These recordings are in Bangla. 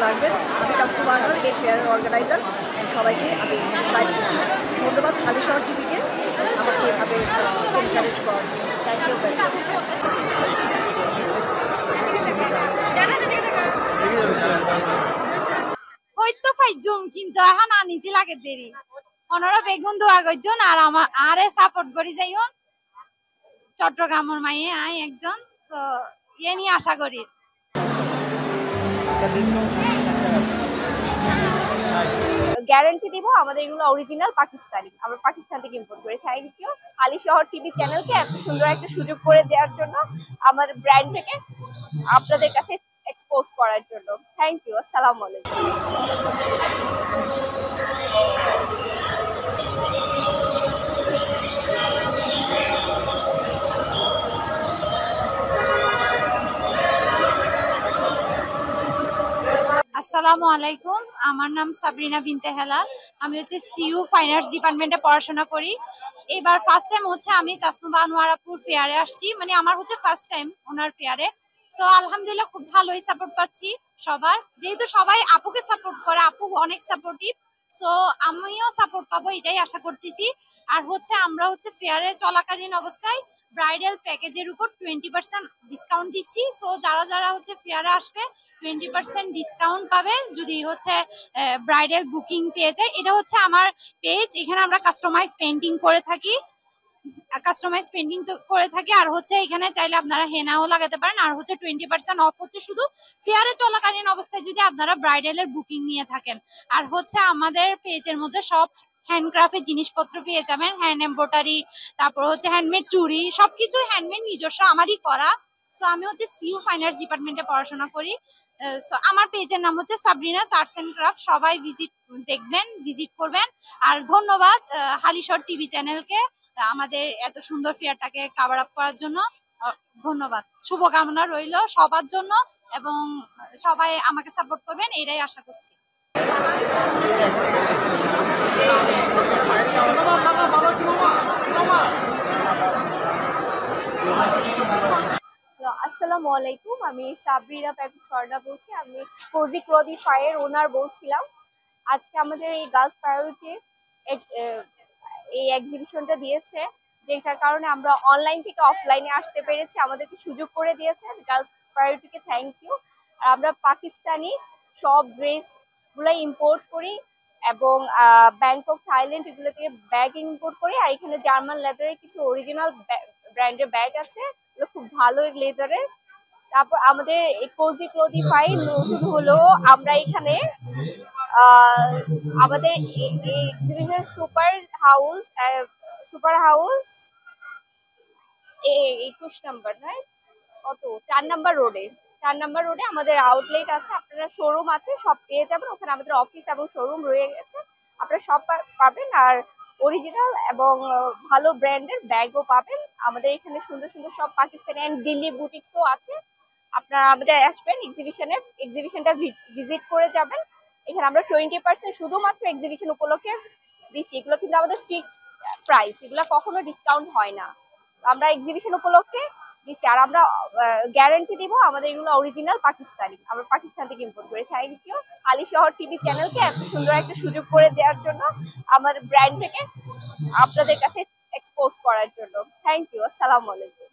লাগবেন। আমি তাসনিম আনোয়ার, এই ফেয়ারের অর্গানাইজার। সবাইকে আমি ইনভাইট করছি। ধন্যবাদ হালিশহর টিভিকে আমাকে এভাবে এনকারেজ করার জন্য। Thank you very much. হয়তো ফাইজুম কিন্তু এখন আনিতে লাগে দেরি ওনারা বেগুন দোয়া করছেন আর আমার আরে সাপোর্ট করি যাইও চট্টগ্রামের মাইয়ে আই একজন তো ইয়ে নিয়ে আশা করি গ্যারান্টি দিব আমাদের এগুলো অরিজিনাল পাকিস্তানি, আমরা পাকিস্তান থেকে ইম্পোর্ট করি। থ্যাংক ইউ হালিশহর টিভি চ্যানেলকে এত সুন্দর একটা সুযোগ করে দেওয়ার জন্য, আমার ব্র্যান্ডটাকে আপনাদের কাছে এক্সপোজ করার জন্য। Thank you. আসসালামু আলাইকুম। আসসালামু আলাইকুম, আমার নাম সাবরিনা বিনতে হেলাল। আমি হচ্ছে সিইউ ফাইনান্স ডিপার্টমেন্টে পড়াশোনা করি। এবার ফার্স্ট টাইম হচ্ছে আমি তাসনুবা আনোয়ার আপুর ফেয়ারে আসছি, মানে আমার হচ্ছে ফার্স্ট টাইম ওনার ফেয়ারে। সো আলহামদুলিল্লাহ খুব ভালোই সাপোর্ট পাচ্ছি সবার, যেহেতু সবাই আপুকে সাপোর্ট করে, আপু অনেক সাপোর্টিভ। সো আমিও সাপোর্ট পাবো এটাই আশা করতেছি। আর হচ্ছে আমরা হচ্ছে ফেয়ারে চলাকালীন অবস্থায় ব্রাইডাল প্যাকেজের উপর 20% ডিসকাউন্ট দিচ্ছি। সো যারা যারা হচ্ছে ফেয়ারে আসবে 20% ডিসকাউন্ট পাবে যদি হচ্ছে ব্রাইডাল বুকিং পেয়ে যায়। এটা হচ্ছে আমার পেজ, এখানে আমরা কাস্টমাইজ পেন্টিং করে থাকি, আর হচ্ছে এখানে চাইলে আপনারা হেনাও লাগাতে পারেন। আর হচ্ছে 20% অফ হচ্ছে শুধু ফেয়ারে চলাকালীন অবস্থায় যদি আপনারা ব্রাইডালের বুকিং নিয়ে থাকেন। আর হচ্ছে আমাদের পেজের মধ্যে সব হ্যান্ডক্রাফটের জিনিসপত্র পেয়ে যাবেন, হ্যান্ড এমব্রয়ডারি, তারপর হচ্ছে হ্যান্ডমেড চুড়ি, সবকিছু হ্যান্ডমেড নিজস্ব আমারই করা। সো আমি হচ্ছে সিইউ ফাইনান্স ডিপার্টমেন্টে পড়াশোনা করি। আমার পেজের নাম হচ্ছে সাবরিনা আর্টস এন্ড ক্রাফট। সবাই ভিজিট করবেন। আর ধন্যবাদ হালিশহর টিভি চ্যানেলকে আমাদের এত সুন্দর ফেয়ারটাকে কভার আপ করার জন্য। ধন্যবাদ, শুভকামনা রইল সবার জন্য এবং সবাই আমাকে সাপোর্ট করবেন এটাই আশা করছি। আসসালামু আলাইকুম, আমি সাবরিনা স্বর্ণা বলছি। আমি কোজি ক্লদিফাইয়ের ওনার বলছিলাম। আজকে আমাদের এই গার্লস প্রায়োরিটি এই এক্সিবিশনটা দিয়েছে, যেটার কারণে আমরা অনলাইন থেকে অফলাইনে আসতে পেরেছি, আমাদেরকে সুযোগ করে দিয়েছে। গার্লস প্রায়োরিটিকে থ্যাংক ইউ। আর আমরা পাকিস্তানি সব ড্রেসগুলো ইম্পোর্ট করি এবং ব্যাংকক, থাইল্যান্ড এগুলো থেকে ব্যাগ ইম্পোর্ট করি। আর এখানে জার্মান লেদারের কিছু অরিজিনাল ব্র্যান্ডের ব্যাগ আছে, এগুলো খুব ভালো লেদারের। তারপর আমাদের কোজি ক্লদিফাই নতুন হলো, আমরা এখানে আমাদের এক্সিবিশন সুপার হাউস 21 নম্বর নয় কত 4 নম্বর রোডে আমাদের আউটলেট আছে। আপনারা শোরুম আছে, সব পেয়ে যাবেন ওখানে। আমাদের অফিস এবং শোরুম রয়ে গেছে, আপনারা সব পাবেন। আর অরিজিনাল এবং ভালো ব্র্যান্ডের ব্যাগও পাবেন। আমাদের এখানে সুন্দর সুন্দর সব পাকিস্তানি অ্যান্ড দিল্লি বুটিক্সও আছে। আপনারা আমাদের আসবেন এক্সিবিশনটা ভিজিট করে যাবেন। এখানে আমরা 20% শুধুমাত্র এক্সিবিশন উপলক্ষে দিচ্ছি। এগুলো কিন্তু আমাদের ফিক্সড প্রাইস, এগুলো কখনো ডিসকাউন্ট হয় না। আমরা এক্সিবিশন উপলক্ষে দিচ্ছি। আর আমরা গ্যারান্টি দিব আমাদের এগুলো অরিজিনাল পাকিস্তানি, আমরা পাকিস্তান থেকে ইম্পোর্ট করি। থ্যাংক ইউ হালিশহর টিভি চ্যানেলকে এত সুন্দর একটা সুযোগ করে দেওয়ার জন্য, আমার ব্র্যান্ডটাকে আপনাদের কাছে এক্সপোজ করার জন্য। Thank you. আসসালামু আলাইকুম।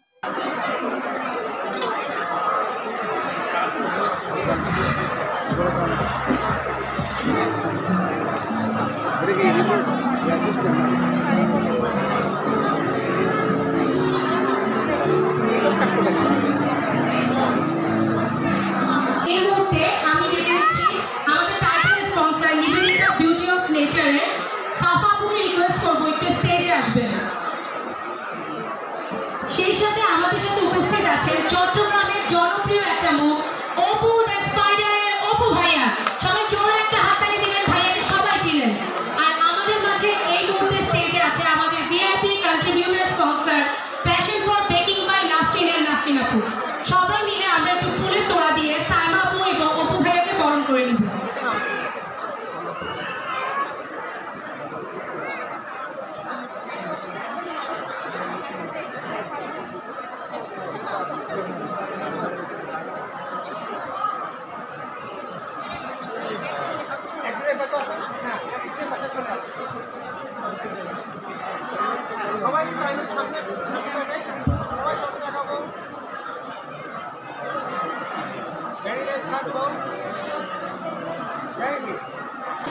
এই মুহূর্তে আমি ডেকে নিচ্ছি আমাদের title sponsor Nibedita beauty of নেচারের সাফা আপুকে রিকোয়েস্ট করবো একটু স্টেজে আসবেন। সেই সাথে আমাদের সাথে উপস্থিত আছেন চট্টগ্রামের জনপ্রিয় একটা মুখ অপু দ্য স্পাইডারের অপু ভাইয়া। সবাই জোরে একটা হাততালি দিবেন, ভাইয়াকে সবাই চিনেন। আর আমাদের মাঝে এই মুহূর্তে স্টেজে আছে আমাদের VIP contributor sponsor passion for baking by Nasrin আপু। সবাই মিলে আমরা একটু ফুলের তোড়া দিয়ে সাইমা আপু এবং অপু ভাইয়াকে বরণ করে নিব।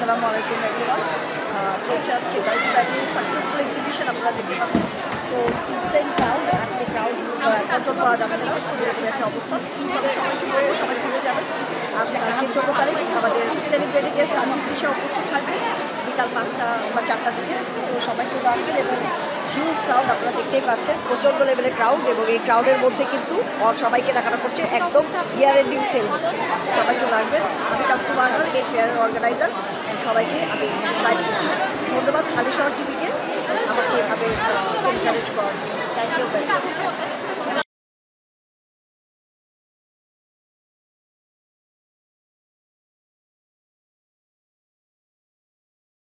আসসালামু আলাইকুম এভরিওয়ান। চলছে আজকে প্রাইস ব্র্যান্ডের সাকসেসফুল এক্সিবিশন, আপনারা দেখতে পাচ্ছেন। সো ইনসেন্ট ক্রাউড, আজকে ক্রাউড কন্ট্রোল করা যাচ্ছে না, এরকম একটা অবস্থা। সবাইকে বলবো সবাই ঘুরে যাবেন। আজকে 14 তারিখ আমাদের সেলিব্রিটি গেস্ট তানভীর দিশা উপস্থিত থাকবে বিকাল 5টা বা 4টার দিকে। সো সবাই চলে আসবেন এবং হিউজ ক্রাউড আপনারা দেখতেই পাচ্ছেন, প্রচণ্ড লেভেলের ক্রাউড, এবং এই ক্রাউডের মধ্যে কিন্তু সবাই কেনাকাটা করছে, একদম ইয়ার এন্ডিং সেল হচ্ছে। সবাই চলে আসবেন। আমি কাস্টমার এই ফেয়ারের অর্গানাইজার, সবাইকে আমি ইনভাইট করছি। ধন্যবাদ হালিশহর টিভিকে আমাকে এভাবে এনকারেজ করার জন্য। Thank you very much.